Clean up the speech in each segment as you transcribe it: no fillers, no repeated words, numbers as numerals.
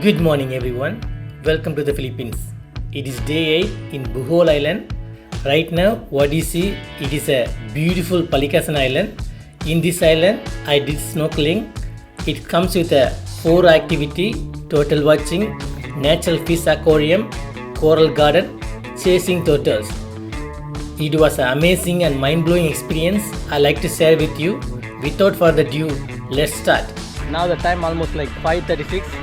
Good morning everyone. Welcome to the Philippines. It is day 8 in Bohol Island. Right now what you see, it is a beautiful Balicasag island. In this island I did snorkeling. It comes with a 4 activity: turtle watching, natural fish aquarium, coral garden, chasing turtles. It was an amazing and mind-blowing experience I like to share with you. Without further ado, let's start. Now the time almost like 5:36.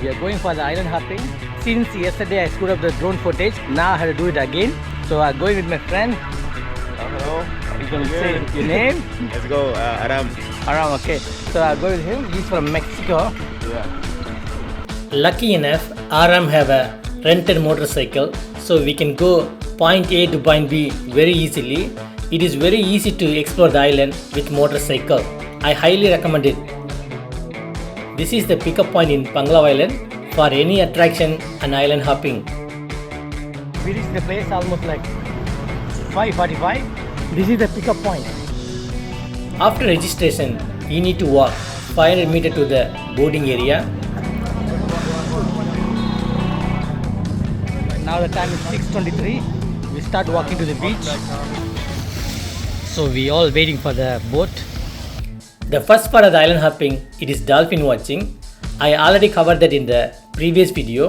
We are going for the island hopping. Since yesterday I screwed up the drone footage, now I have to do it again. So I'm going with my friend. Hello. You can say your name? Let's go, Aram. Aram, okay. So I'm going with him. He's from Mexico. Yeah. Lucky enough, Aram have a rented motorcycle, so we can go point A to point B very easily. It is very easy to explore the island with motorcycle. I highly recommend it. This is the pickup point in Panglao Island for any attraction and island hopping. We reached the place almost like 5:45. This is the pickup point. After registration, you need to walk 500 meters to the boarding area. Now the time is 6:23. We start walking to the beach. So we all waiting for the boat. The first part of the island hopping, it is dolphin watching. I already covered that in the previous video.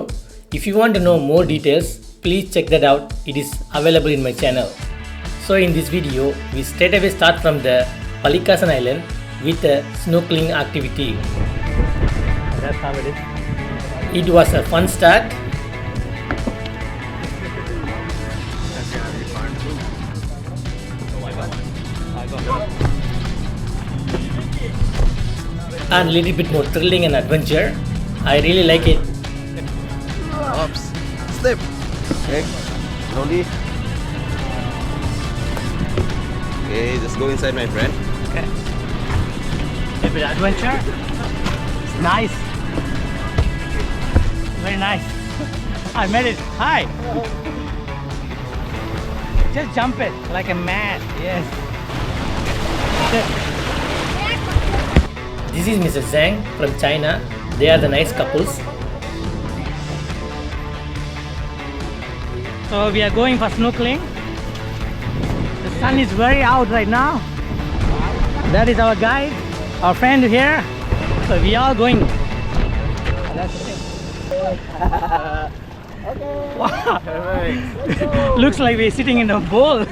If you want to know more details, please check that out. It is available in my channel. So in this video, we straight away start from the Balicasag island with a snorkeling activity. That's how it is. It was a fun start. And a little bit more thrilling and adventure. I really like it. Oops. Slip. Okay. Slowly. Okay, just go inside, my friend. Okay. A bit adventure. It's nice. Very nice. I made it. Hi. Just jump it like a man. Yes. This is Mr. Zhang from China. They are the nice couples. So we are going for snorkeling. The sun is very out right now. That is our guide, our friend here. So we are going. That's it. Wow. Looks like we're sitting in a bowl.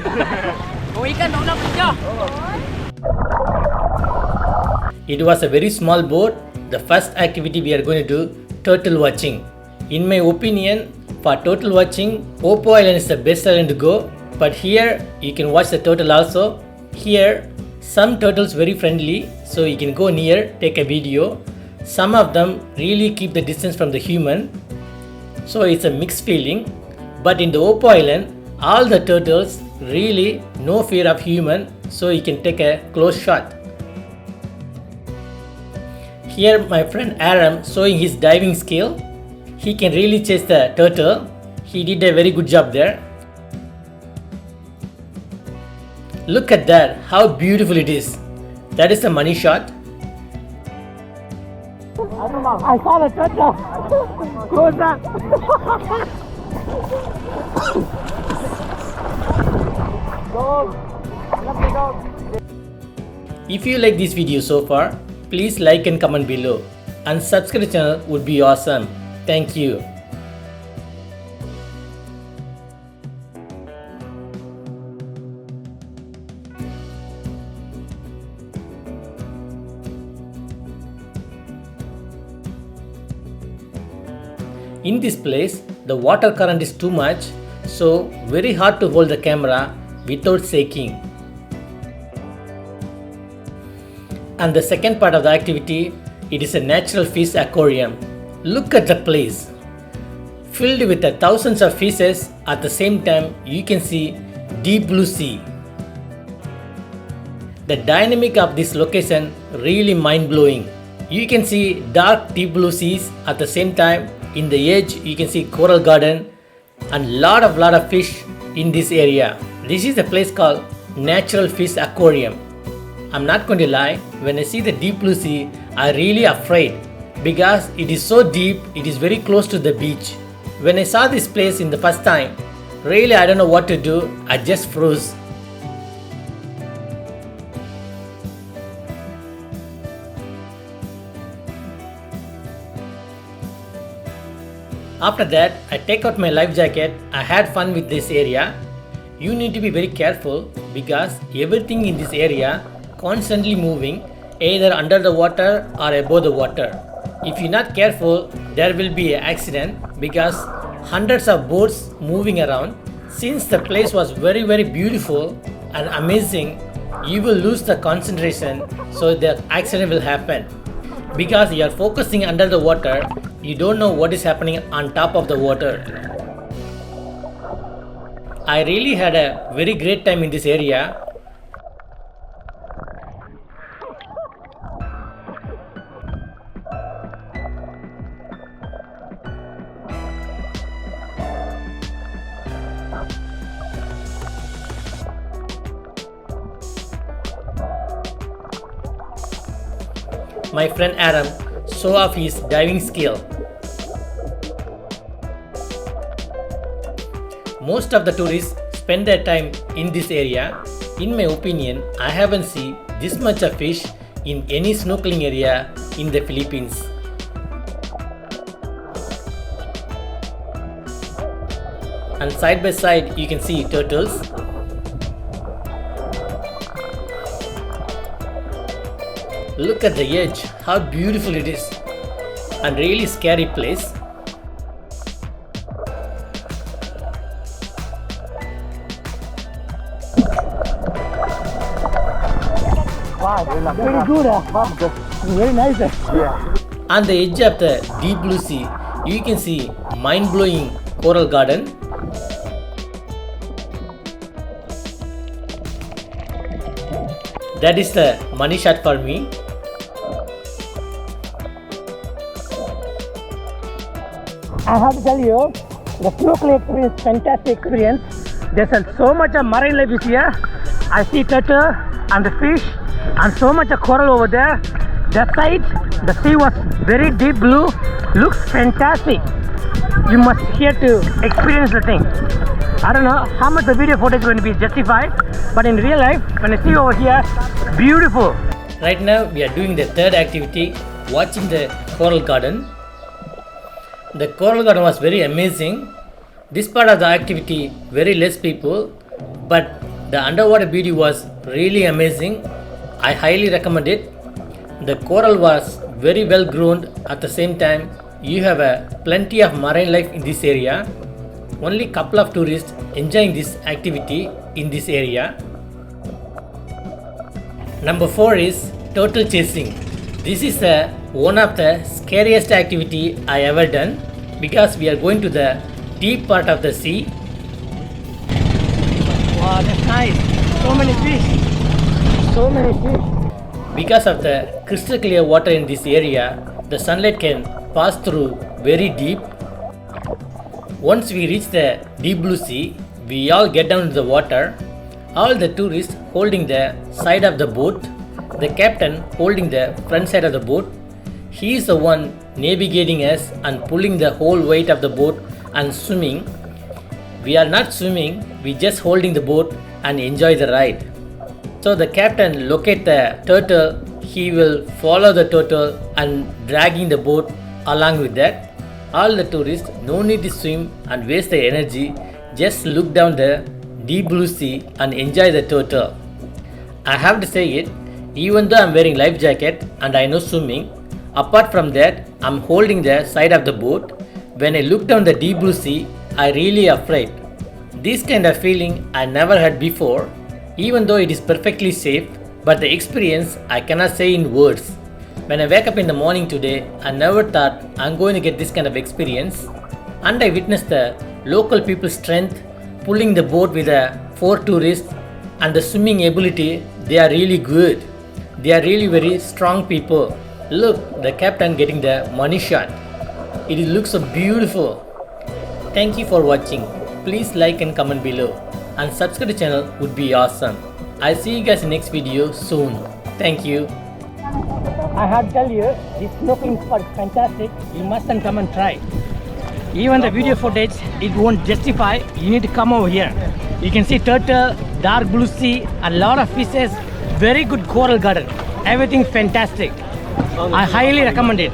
It was a very small boat. The first activity we are going to do, turtle watching. In my opinion, for turtle watching, Oppo Island is the best island to go. But here you can watch the turtle also. Here some turtles very friendly, so you can go near, take a video. Some of them really keep the distance from the human. So it's a mixed feeling. But in the Oppo Island, all the turtles really no fear of human, so you can take a close shot. Here my friend Aram showing his diving skill. He can really chase the turtle. He did a very good job there. Look at that, how beautiful it is. That is the money shot. I saw the turtle. Close up. If you like this video so far, please like and comment below, and subscribe to the channel would be awesome. Thank you. In this place, the water current is too much, so very hard to hold the camera without shaking. And the second part of the activity, it is a natural fish aquarium. Look at the place. Filled with thousands of fishes, at the same time you can see deep blue sea. The dynamic of this location really mind-blowing. You can see dark deep blue seas, at the same time in the edge you can see coral garden and lot of fish in this area. This is a place called Natural Fish Aquarium. I'm not going to lie, when I see the deep blue sea, I'm really afraid because it is so deep, it is very close to the beach. When I saw this place in the first time, really I don't know what to do, I just froze. After that, I take out my life jacket. I had fun with this area. You need to be very careful because everything in this area constantly moving either under the water or above the water. If you're not careful, there will be an accident because hundreds of boats moving around. Since the place was very beautiful and amazing, you will lose the concentration, so the accident will happen. Because you are focusing under the water, you don't know what is happening on top of the water. I really had a very great time in this area. My friend Adam show off his diving skill. Most of the tourists spend their time in this area. In my opinion, I haven't seen this much of fish in any snorkeling area in the Philippines. And side by side you can see turtles. Look at the edge, how beautiful it is, and really scary place. Wow, very good. Very nice. Yeah. On the edge of the deep blue sea, you can see mind-blowing coral garden. That is the money shot for me. I have to tell you, the snorkeling experience, fantastic experience. There's so much of marine life is here. I see turtle and the fish and so much of coral over there. That side, the sea was very deep blue. Looks fantastic. You must here to experience the thing. I don't know how much the video footage is going to be justified, but in real life, when I see over here, beautiful. Right now we are doing the third activity, watching the coral garden. The coral garden was very amazing. This part of the activity, very less people, but the underwater beauty was really amazing. I highly recommend it. The coral was very well grown. At the same time, you have plenty of marine life in this area. Only couple of tourists enjoying this activity in this area. Number 4 is turtle chasing. This is one of the scariest activity I ever done because we are going to the deep part of the sea. Wow, that's nice. So many fish. So many fish. Because of the crystal clear water in this area, the sunlight can pass through very deep. Once we reach the deep blue sea, we all get down to the water. All the tourists holding the side of the boat, the captain holding the front side of the boat. He is the one navigating us and pulling the whole weight of the boat and swimming. We are not swimming, we just holding the boat and enjoy the ride. So the captain locate the turtle, he will follow the turtle and dragging the boat along with that. All the tourists no need to swim and waste their energy, just look down the deep blue sea and enjoy the turtle. I have to say it, even though I'm wearing life jacket and I know swimming, apart from that, I'm holding the side of the boat. When I look down the deep blue sea, I really afraid. This kind of feeling I never had before, even though it is perfectly safe, but the experience I cannot say in words. When I wake up in the morning today, I never thought I'm going to get this kind of experience, and I witnessed the local people's strength pulling the boat with 4 tourists, and the swimming ability, they are really good. They are really very strong people. Look, the captain getting the money shot. It looks so beautiful. Thank you for watching. Please like and comment below, and subscribe to the channel would be awesome. I'll see you guys in next video soon. Thank you. I have to tell you, this snorkeling spot is fantastic. You must come and try. Even the video footage, it won't justify. You need to come over here. You can see turtle, dark blue sea, a lot of fishes, very good coral garden. Everything fantastic. I highly recommend it.